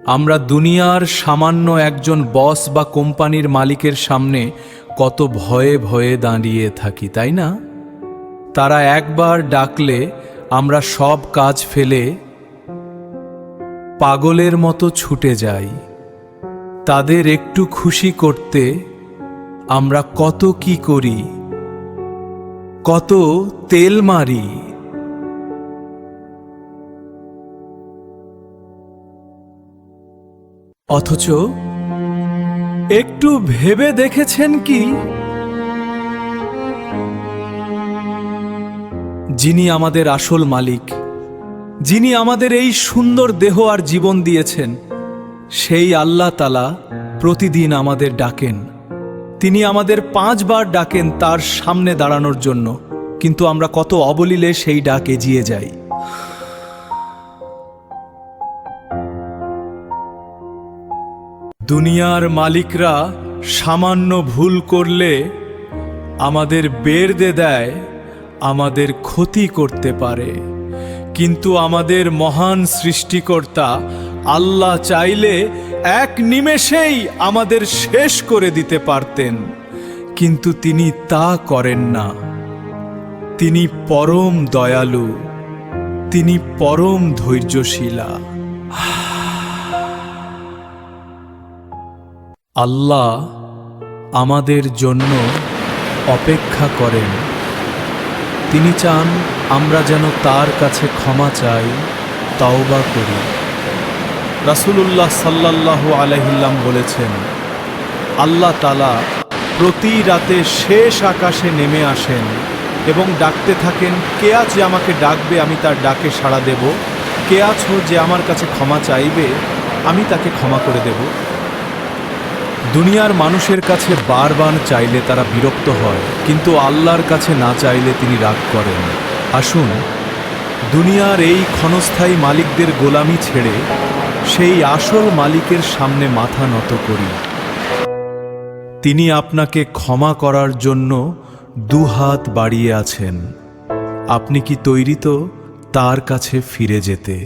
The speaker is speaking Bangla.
আমরা দুনিয়ার সামান্য একজন বস বা কোম্পানির মালিকের সামনে কত ভয়ে ভয়ে দাঁড়িয়ে থাকি, তাই না? তারা একবার ডাকলে আমরা সব কাজ ফেলে পাগলের মতো ছুটে যাই। তাদের একটু খুশি করতে আমরা কত কি করি, কত তেল মারি। অথচ একটু ভেবে দেখেছেন কি, যিনি আমাদের আসল মালিক, যিনি আমাদের এই সুন্দর দেহ আর জীবন দিয়েছেন, সেই আল্লাহ তাআলা প্রতিদিন আমাদের ডাকেন। তিনি আমাদের 5 বার ডাকেন তার সামনে দাঁড়ানোর জন্য, কিন্তু আমরা কত অবলীলে সেই ডাক এড়িয়ে যাই। দুনিয়ার মালিকরা সামান্য ভুল করলে আমাদের বের্দে দেয়, আমাদের ক্ষতি করতে পারে, কিন্তু আমাদের মহান সৃষ্টিকর্তা আল্লাহ চাইলে এক নিমেষেই আমাদের শেষ করে দিতে পারতেন, কিন্তু তিনি তা করেন না। তিনি পরম দয়ালু, তিনি পরম ধৈর্যশীলা। আল্লাহ আমাদের জন্য অপেক্ষা করেন। তিনি চান আমরা যেন তার কাছে ক্ষমা চাই, তাওবা করি। রাসূলুল্লাহ সাল্লাল্লাহু আলাইহি ওয়াসাল্লাম বলেছেন, আল্লাহ তাআলা প্রতি রাতে শেষ আকাশে নেমে আসেন এবং ডাকতে থাকেন, কে আছে আমাকে ডাকবে, আমি তার ডাকে সাড়া দেব। কে আছো যে আমার কাছে ক্ষমা চাইবে, আমি তাকে ক্ষমা করে দেব। দুনিয়ার মানুষের কাছে বারবার চাইলে তারা বিরক্ত হয়, কিন্তু আল্লাহর কাছে না চাইলে তিনি রাগ করেন। আসুন দুনিয়ার এই ক্ষণস্থায়ী মালিকদের গোলামি ছেড়ে সেই আসল মালিকের সামনে মাথা নত করি। তিনি আপনাকে ক্ষমা করার জন্য 2 হাত বাড়িয়ে আছেন। আপনি কি তৈরি তো তার কাছে ফিরে যেতে?